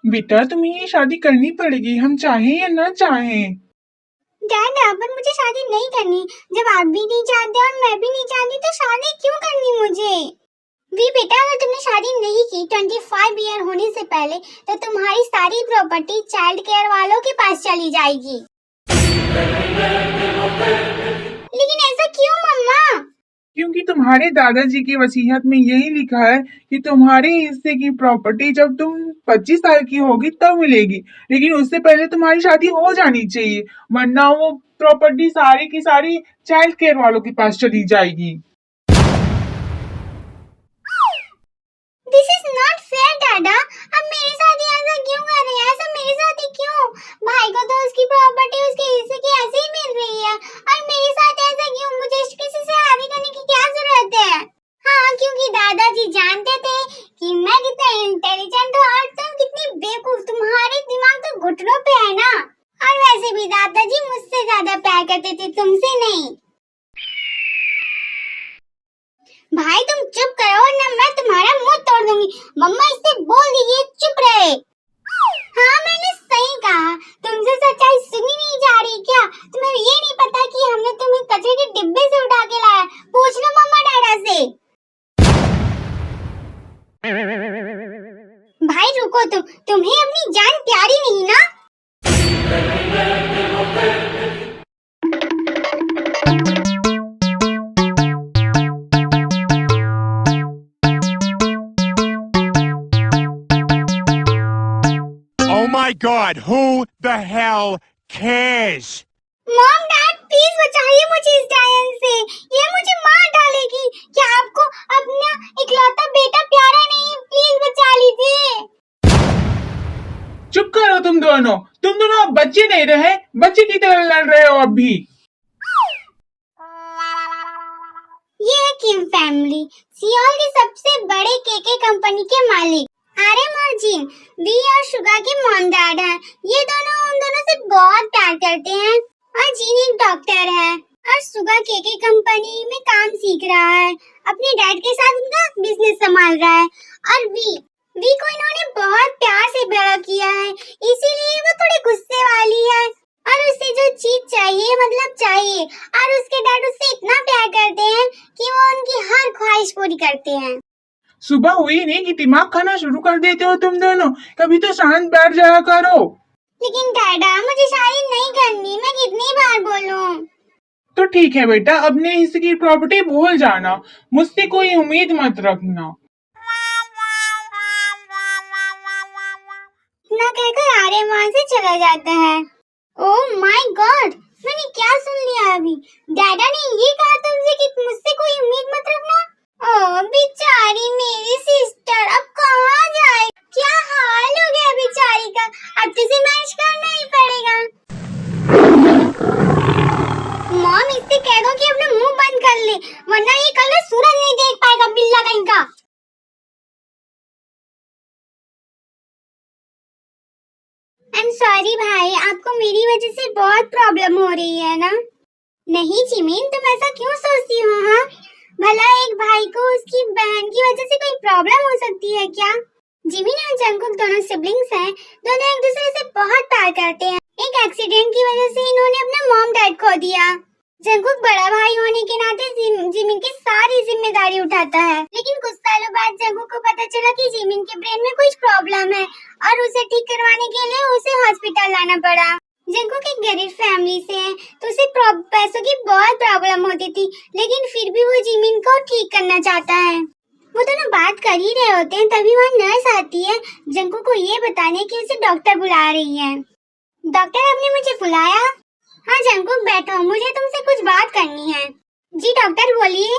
बेटा तुम्हें ये शादी करनी पड़ेगी, हम चाहें या ना चाहें। डैड पर मुझे शादी नहीं करनी। जब आप भी नहीं चाहते और मैं भी नहीं चाहती तो शादी क्यों करनी मुझे? वी बेटा, अगर तुमने शादी नहीं की 25 ईयर होने से पहले तो तुम्हारी सारी प्रॉपर्टी चाइल्ड केयर वालों के पास चली जाएगी। लेकिन ऐसा क्यों मम्मा? क्योंकि तुम्हारे दादाजी की वसीयत में यही लिखा है कि तुम्हारे हिस्से की प्रॉपर्टी जब तुम 25 साल की होगी तब मिलेगी, लेकिन उससे पहले तुम्हारी शादी हो जानी चाहिए, वरना वो प्रॉपर्टी सारी की सारी चाइल्ड केयर वालों के पास चली जाएगी। दिस इज नॉट फेयर दादा। अब मेरे साथ ही ऐसा क्यों कर रहे हैं? ऐसा मेरे साथ ही क्यों? भाई को तो उसकी प्रॉपर्टी उसके हिस्से की ऐसे ही मिल रही है और मेरे साथ ऐसा क्यों? मुझे किसी से शादी करने की क्या जरूरत है? हाँ, क्योंकि दादाजी जानते थे कि मैं कितना इंटेलिजेंट हूँ और तुम कितनी बेवकूफ। तुम्हारे दिमाग तो घुटनों पे है ना। और वैसे भी दादाजी मुझसे ज्यादा प्यार करते थे, तुमसे नहीं। भाई तुम चुप करो ना, मैं तुम्हारा मुंह तोड़ दूंगी। मम्मा इससे बोल दीजिए चुप रहे। हाँ, मैंने सही कहा। तुमसे सच्चाई सुनी नहीं जा रही क्या? तुम्हें ये नहीं पता कि हमने तुम्हें कचरे के डिब्बे से उठा के लाया? पूछ लो मम्मा डैडा से। भाई रुको, तुम्हें अपनी जान प्यारी नहीं ना? Oh my God, who the hell cares? Mom dad please बचाइए मुझे इस डायन से। ये मुझे मार डालेगी। क्या आपको अपना इकलौता बेटा प्यारा नहीं? प्लीज बचा लीजिए। चुप करो तुम दोनों अब बच्चे नहीं रहे, बच्चे की तरह लड़ रहे हो अब भी। ये है किम फैमिली, सियोल की सबसे बड़े केके कंपनी के मालिक। आरएम और जिन, वी और शुगा के मॉम डैड हैं। ये दोनों उन दोनों से बहुत प्यार करते हैं और जिन एक डॉक्टर है और शुगा केके कंपनी में काम सीख रहा है। अपने डैड के साथ उनका बिजनेस संभाल रहा है। और वी को इन्होंने बहुत प्यार से बड़ा किया है, इसीलिए वो थोड़ी गुस्से वाली है और उसे जो चीज चाहिए मतलब चाहिए। और उसके डैड उससे इतना प्यार करते हैं कि वो उनकी हर ख्वाहिश पूरी करते हैं। सुबह हुई नहीं कि दिमाग खाना शुरू कर देते हो तुम दोनों, कभी तो शांत बैठ जाया करो। लेकिन डैडा मुझे शादी नहीं करनी, मैं कितनी बार बोलूं? तो ठीक है बेटा, अपने हिस्से की प्रॉपर्टी भूल जाना, मुझसे कोई उम्मीद मत रखना। ना कहकर आर्य वहाँ से चला जाता है। ओह माय गॉड, मैंने क्या सुन लिया अभी? डैडा ने ये कहा तुमसे कि मुझसे कोई उम्मीद मत रखना? ओह बेचारी मेरी सिस्टर, अब कहाँ जाए? क्या हाल हो गया बेचारी का। अब तो इसे मैनेज करना ही पड़ेगा। मॉम इससे कह दो कि अपना मुंह बंद कर ले, वरना ये कल सूरज नहीं देख पाएगा बिल्ला कहीं का। आई एम सॉरी भाई, आपको मेरी वजह से बहुत प्रॉब्लम हो रही है ना? नहीं जिमिन, तुम ऐसा क्यों सोचती हो? हाँ, भला एक भाई को उसकी बहन की वजह से कोई प्रॉब्लम हो सकती है क्या? जिमिन और जंगकुक दोनों सिबलिंग्स हैं, दोनों एक दूसरे से बहुत प्यार करते हैं। एक एक्सीडेंट की वजह से इन्होंने अपना मॉम डैड खो दिया। जंगकुक बड़ा भाई होने के नाते जिमिन की सारी जिम्मेदारी उठाता है, लेकिन कुछ सालों बाद जंगकुक को पता चला कि जिमिन के ब्रेन में कुछ प्रॉब्लम है और उसे ठीक करवाने के लिए उसे हॉस्पिटल लाना पड़ा। जंगकुक एक गरीब फैमिली से है तो उसे पैसों की बहुत प्रॉब्लम होती थी, लेकिन फिर भी वो जिमिन को ठीक करना चाहता है। वो दोनों बात कर ही रहे होते हैं, तभी वहाँ नर्स आती है जंगकुक को ये बताने कि उसे डॉक्टर बुला रही है। डॉक्टर, आपने मुझे बुलाया? हाँ जंगकुक बैठो, मुझे तुमसे कुछ बात करनी है। जी डॉक्टर बोलिए।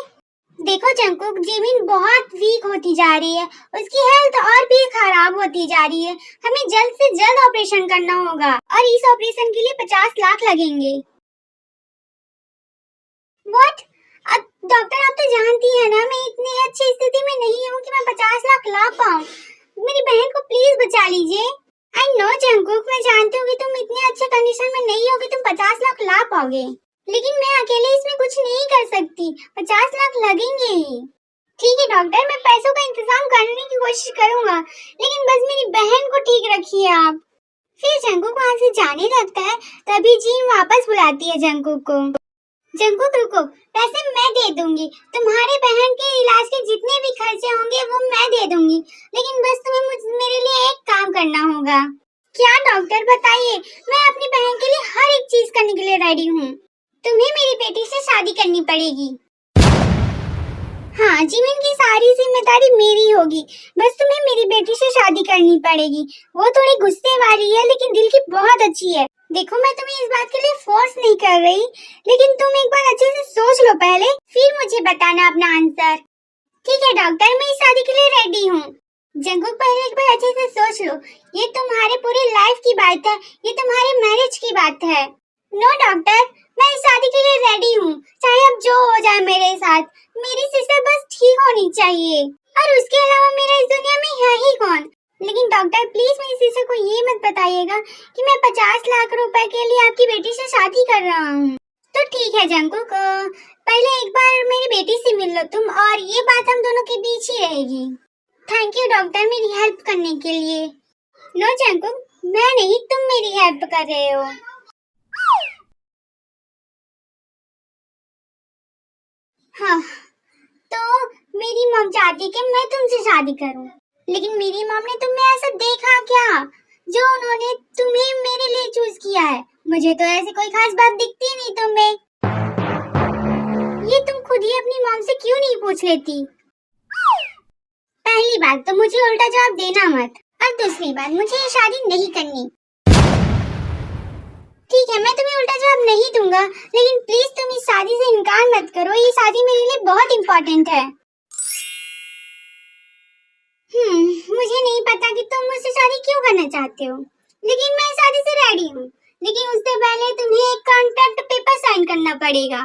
देखो जंगकुक, जिमिन बहुत वीक होती जा रही है, उसकी हेल्थ और भी खराब होती जा रही है। हमें जल्द से जल्द ऑपरेशन करना होगा और इस ऑपरेशन के लिए 50 लाख लगेंगे। व्हाट? अब डॉक्टर आप तो जानती है ना मैं इतनी अच्छी स्थिति में नहीं हूँ कि मैं 50 लाख ला पाऊँ। मेरी बहन को प्लीज बचा लीजिए। आई नो जंगकुक, मैं जानती हूँ कि तुम इतने अच्छे कंडीशन में नहीं हो कि तुम 50 लाख ला पाओगे, लेकिन मैं अकेले इसमें कुछ नहीं कर सकती। 50 लाख लगेंगे ही। ठीक है डॉक्टर, मैं पैसों का इंतजाम करने की कोशिश करूंगा, लेकिन बस मेरी बहन को ठीक रखिए आप। फिर जंकुक वहाँ से जाने लगता है, तभी जीन वापस बुलाती है जंकुक को। जंकुक रुको, पैसे मैं दे दूंगी, तुम्हारे बहन के इलाज के जितने भी खर्चे होंगे वो मैं दे दूंगी, लेकिन बस तुम्हें मेरे लिए एक काम करना होगा। क्या डॉक्टर बताइए, मैं अपनी बहन के लिए हर एक चीज करने के लिए रेडी हूँ। तुम्हें मेरी बेटी से शादी करनी पड़ेगी। हाँ, जीवन की सारी जिम्मेदारी मेरी होगी, बस तुम्हें मेरी बेटी से शादी करनी पड़ेगी। वो थोड़ी गुस्से वाली है लेकिन दिल की बहुत अच्छी है। देखो, मैं तुम्हें इस बात के लिए फोर्स नहीं कर रही, लेकिन तुम एक बार अच्छे से सोच लो पहले, फिर मुझे बताना अपना आंसर। ठीक है डॉक्टर, मैं इस शादी के लिए रेडी हूँ। जंकुक पहले एक बार अच्छे से सोच लो, ये तुम्हारे पूरे लाइफ की बात है, ये तुम्हारे मैरिज की बात है। नो डॉक्टर, मैं इस शादी के लिए रेडी हूँ, चाहे अब जो हो जाए मेरे साथ। मेरी सिस्टर बस ठीक होनी चाहिए, और उसके अलावा मेरा इस दुनिया में है ही कौन। लेकिन डॉक्टर प्लीज मेरी सिस्टर को ये मत बताइएगा कि मैं 50 लाख रुपए के लिए आपकी बेटी से शादी कर रहा हूँ। तो ठीक है जंकुक, पहले एक बार मेरी बेटी से मिल लो तुम, और ये बात हम दोनों के बीच ही रहेगी। थैंक यू डॉक्टर मेरी हेल्प करने के लिए। नो जंकुक, मैं नहीं, तुम मेरी हेल्प कर रहे हो। हाँ, तो मेरी मॉम चाहती कि मैं तुमसे शादी करूं, लेकिन मेरी मॉम ने तुम्हें ऐसा देखा क्या जो उन्होंने तुम्हें मेरे लिए चूज किया है? मुझे तो ऐसी कोई खास बात दिखती नहीं तुम्हें। ये तुम खुद ही अपनी मॉम से क्यों नहीं पूछ लेती? पहली बात तो मुझे उल्टा जवाब देना मत, और दूसरी बात मुझे ये शादी नहीं करनी। ठीक है, मैं तुम्हें उल्टा जवाब नहीं दूंगा, लेकिन प्लीज तुम इस शादी से इनकार मत करो, ये शादी मेरे लिए बहुत इम्पोर्टेंट है। मुझे नहीं पता कि तुम मुझसे शादी क्यों करना चाहते हो, लेकिन मैं शादी से रेडी हूँ, लेकिन उससे पहले तुम्हें एक कॉन्ट्रैक्ट पेपर साइन करना पड़ेगा।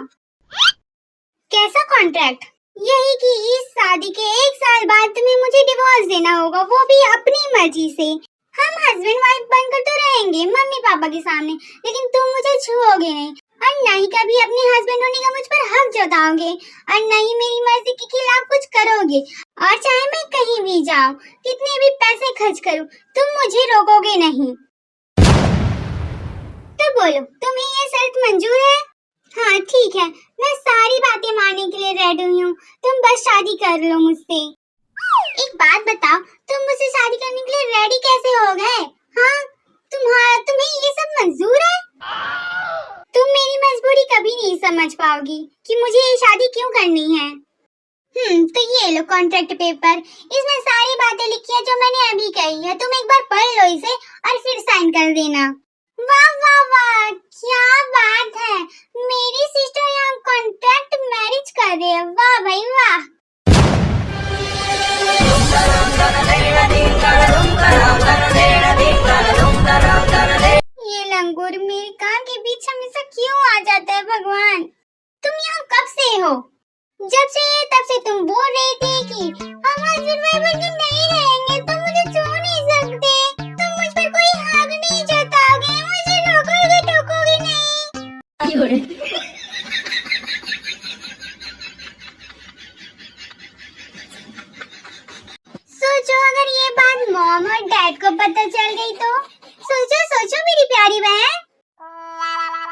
कैसा कॉन्ट्रैक्ट? यही कि इस शादी के 1 साल बाद तुम्हें मुझे डिवोर्स देना होगा, वो भी अपनी मर्जी से। हम हस्बैंड वाइफ बनकर तो रहेंगे मम्मी पापा के सामने, लेकिन तुम मुझे छुओगे नहीं, और न ही कभी अपने हस्बैंड होने का मुझ पर हक जताओगे, और न ही मेरी मर्जी के खिलाफ कुछ करोगे। और चाहे मैं कहीं भी जाऊं, कितने भी पैसे खर्च करूं, तुम मुझे रोकोगे नहीं। तो बोलो, तुम्हें ये शर्त मंजूर है? हाँ ठीक है, मैं सारी बातें मानने के लिए रेडी हूँ, तुम बस शादी कर लो मुझसे। एक बात बताओ, तुम मुझसे शादी करने के लिए रेडी कैसे हो गए? हाँ, तुम्हें ये सब मंजूर है? तुम मेरी मजबूरी कभी नहीं समझ पाओगी कि मुझे ये शादी क्यों करनी है। तो ये लो कॉन्ट्रैक्ट पेपर, इसमें सारी बातें लिखी है जो मैंने अभी कही है, तुम एक बार पढ़ लो इसे और फिर साइन कर देना। वाह वाह वाह, क्या बात है, मेरी सिस्टर यहाँ कॉन्ट्रैक्ट मैरिज कर रही है, वाह भाई वाह। ये लंगूर मेरे कान के बीच हमेशा क्यों आ जाता है भगवान? तुम यहाँ कब से हो? जब से तब से तुम बोल रही थी कि हम हस्बैंड वाइफ बनकर नहीं रहेंगे, तुम मुझे छू नहीं सकते, तुम मुझ पर कोई हक नहीं जताओगे, मुझे रोकोगे टोकोगे नहीं। सोचो अगर ये बात मॉम और डैड को पता चल गई तो? सोचो सोचो मेरी प्यारी बहन।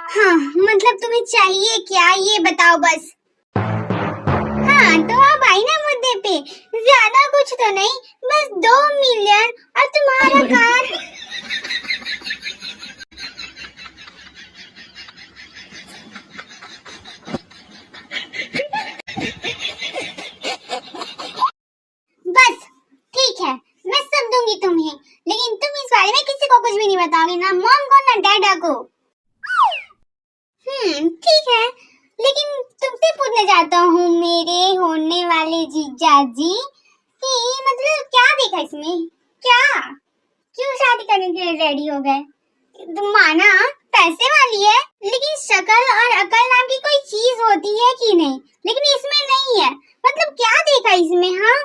हाँ, मतलब तुम्हें चाहिए क्या ये बताओ बस। हाँ तो अब आई ना मुद्दे पे, ज्यादा कुछ तो नहीं, बस 2 मिलियन और तुम्हारा कार। बस ठीक है, मैं सब दूंगी तुम्हें, लेकिन तुम इस बारे में किसी को कुछ भी नहीं बताओगे, ना मॉम को ना डैडा को। ठीक है, लेकिन तुमसे पूछना चाहता हूँ मेरे होने वाले जीजा जी कि मतलब क्या देखा इसमें, क्या क्यों शादी करने के लिए रेडी हो गए? तुम माना पैसे वाली है, लेकिन शक्ल और अकल नाम की कोई चीज होती है कि नहीं, लेकिन इसमें नहीं है। मतलब क्या देखा इसमें? हाँ,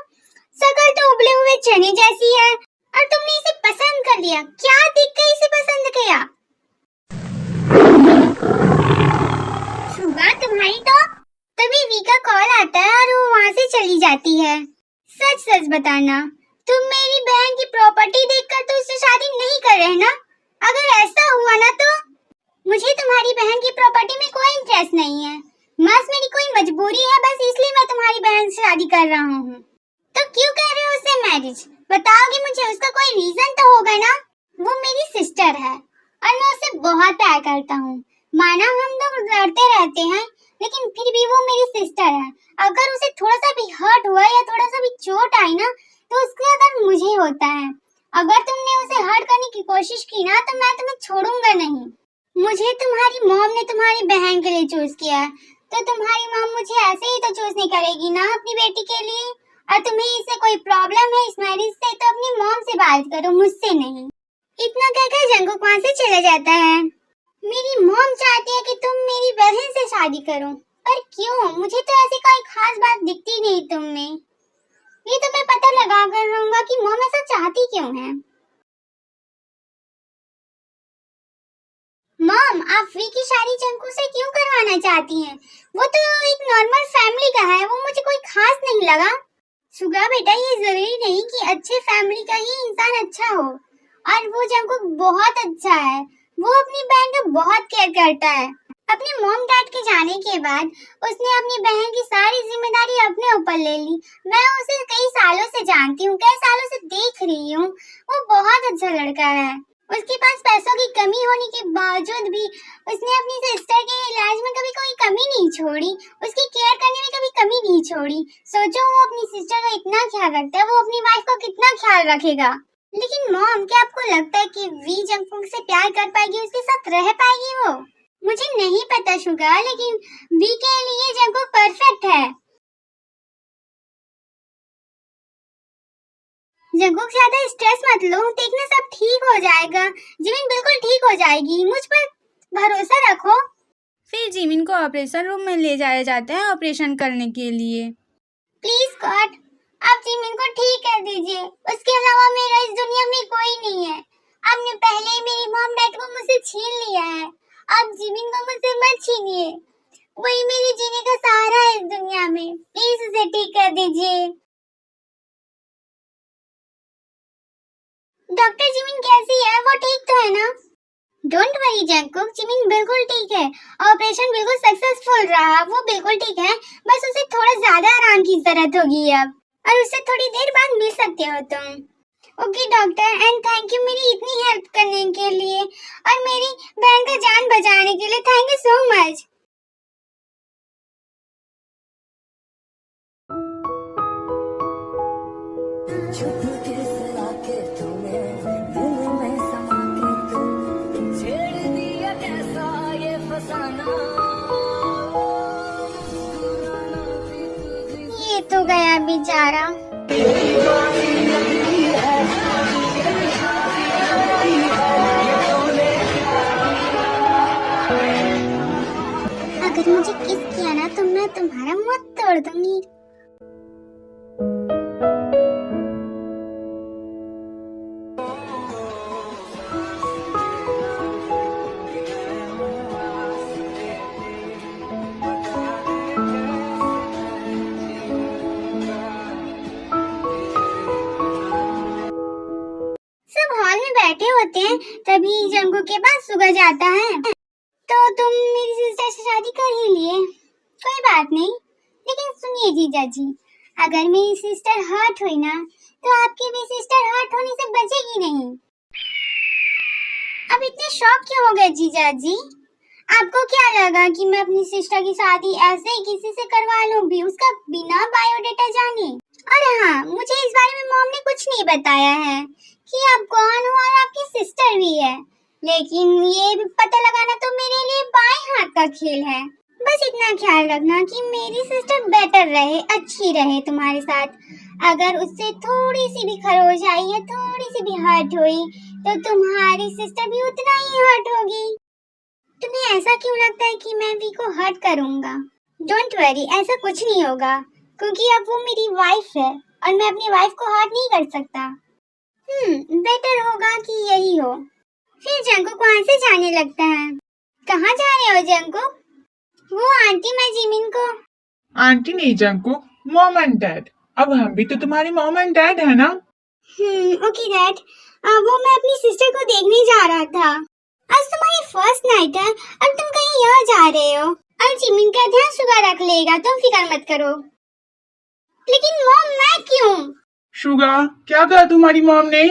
शक्ल तो उबले हुए चने जैसी है और तुमने इसे पसंद कर लिया, क्या देख कर इसे पसंद किया? सुबह तुम्हारी तो तभी वी का कॉल आता है और वो वहाँ से चली जाती है। सच सच बताना, तुम मेरी बहन की प्रॉपर्टी देखकर तो उससे शादी नहीं कर रहे ना? अगर ऐसा हुआ ना तो मुझे तुम्हारी बहन की प्रॉपर्टी में कोई इंटरेस्ट नहीं है। बस मेरी कोई मजबूरी है, बस इसलिए मैं तुम्हारी बहन से शादी कर रहा हूँ। तो क्यों कर रहे हो उससे मैरिज? बताओगे मुझे? उसका कोई रीजन तो होगा ना? वो मेरी सिस्टर है और मैं उससे बहुत प्यार करता हूँ। माना हम लोग लड़ते रहते हैं, लेकिन फिर भी वो मेरी सिस्टर है। अगर उसे थोड़ा सा भी हर्ट हुआ या थोड़ा सा भी चोट आई ना, तो उसका दर्द मुझे होता है। अगर तुमने उसे हर्ट करने की कोशिश की ना, तो मैं तुम्हें छोड़ूंगा नहीं। मुझे तुम्हारी मॉम ने तुम्हारी बहन के लिए चूज किया है, तो तुम्हारी मॉम मुझे ऐसे ही तो चूज नहीं करेगी ना अपनी बेटी के लिए। और तुम्हें इससे कोई प्रॉब्लम है इस मैरिज से, तो अपनी मॉम से बात करो, मुझसे नहीं। इतना कहकर जंगकुक वहाँ से चला जाता है। मेरी मॉम चाहती है कि तुम मेरी बहन से शादी करो, पर क्यों? मुझे तो ऐसी कोई खास बात दिखती नहीं तुम में। ये तो मैं पता लगा कर रहूंगा कि मॉम ऐसा चाहती क्यों है। मॉम, आप वी की शादी जंगकुक से क्यों करवाना चाहती हैं? वो तो एक नॉर्मल फैमिली का है, वो मुझे कोई खास नहीं लगा। सुगा बेटा, ये जरूरी नहीं कि अच्छे फैमिली का ही इंसान अच्छा हो, और वो जंगकुक बहुत अच्छा है। वो अपनी बहन का बहुत केयर करता है। अपने मॉम डैड के जाने के बाद उसने अपनी बहन की सारी जिम्मेदारी अपने ऊपर ले ली। मैं उसे कई सालों से जानती हूँ, कई सालों से देख रही हूँ। वो बहुत अच्छा लड़का है। उसके पास पैसों की कमी होने के बावजूद भी उसने अपनी सिस्टर के इलाज में कभी कोई कमी नहीं छोड़ी, उसकी केयर करने में कभी कमी नहीं छोड़ी। सोचो, वो अपनी सिस्टर का इतना ख्याल रखता है, वो अपनी वाइफ का कितना ख्याल रखेगा। लेकिन मॉम, क्या आपको लगता है कि वी जंगकुक से प्यार कर पाएगी, उसके साथ रह पाएगी वो? मुझे नहीं पता शुगा, लेकिन वी के लिए जंगकुक परफेक्ट है। जंगकुक, ज्यादा स्ट्रेस मत लो, देखना सब ठीक हो जाएगा। जिमिन बिल्कुल ठीक हो जाएगी, मुझ पर भरोसा रखो। फिर जिमिन को ऑपरेशन रूम में ले जाया जाता है ऑपरेशन करने के लिए। प्लीज गॉड, आप जिमिन को ठीक कर दीजिए। उसके अलावा मेरा इस दुनिया में कोई नहीं है। आपने पहले ही मेरी मॉम डैड को मुझसे छीन लिया है, अब जिमिन को मुझसे मत छीनिए। वही मेरे जीने का सहारा है इस दुनिया में। प्लीज उसे ठीक कर दीजिए। डॉक्टर, जिमिन कैसी है? वो ठीक तो है ना? डोंट वरी जंगकुक, जिमिन बिल्कुल ठीक है। ऑपरेशन बिल्कुल सक्सेसफुल रहा, वो बिल्कुल ठीक है। बस उसे थोड़ा ज्यादा आराम की जरूरत होगी अब, और उससे थोड़ी देर बाद मिल सकते हो तुम। Okay doctor, and thank you मेरी इतनी हेल्प करने के लिए और मेरी बहन का जान बचाने के लिए। Thank you so much. ये तो गया बेचारा। अगर मुझे किस किया ना, तो मैं तुम्हारा मुंह तोड़ दूंगी। सब हॉल में बैठे होते हैं, तभी जंगकुक के पास सुगा जाता है। तो तुम मेरी सिस्टर से शादी कर ही लिए, कोई बात नहीं। लेकिन सुनिए जीजा जी, अगर मेरी सिस्टर हर्ट हुई ना, तो आपकी भी सिस्टर हर्ट होने से बचेगी नहीं। अब इतने शॉक क्यों हो गए जीजा जी? आपको क्या लगा कि मैं अपनी सिस्टर की शादी ऐसे ही किसी से करवा लूं, भी उसका बिना बायोडेटा जाने? और हाँ, मुझे इस बारे में मॉम ने कुछ नहीं बताया है कि आप कौन हो और आपकी सिस्टर भी है। लेकिन ये भी पता लगाना तो मेरे लिए बाएं हाथ का खेल है। बस इतना ख्याल रखना कि मेरी सिस्टर बेटर रहे, अच्छी रहे तुम्हारे साथ। अगर उससे थोड़ी सी भी खरोच आई या थोड़ी सी भी हर्ट हुई, तो तुम्हारी सिस्टर भी उतना ही हर्ट होगी। तुम्हें ऐसा क्यों लगता है कि मैं वी को हर्ट करूंगा? डोंट वरी, ऐसा कुछ नहीं होगा, क्योंकि अब वो मेरी वाइफ है और मैं अपनी वाइफ को हर्ट नहीं कर सकता। बेटर होगा कि यही हो। फिर जंगकुक वहाँ से जाने लगता है। कहाँ जा रहे हो जंगकुक? वो आंटी, मैं जिमिन को आंटी नहीं जंकू, मॉम एंड डैड। अब हम भी तो तुम्हारी मॉम एंड डैड है ना। Okay dad. वो मैं अपनी सिस्टर को देखने जा रहा था। आज तुम्हारी फर्स्ट नाइट है और तुम कहीं यहाँ जा रहे हो। और जिमिन का ध्यान शुगर रख लेगा, तुम फिक्र मत करो। लेकिन मॉम मैं क्यों? शुगा, क्या कहा तुम्हारी मॉम ने?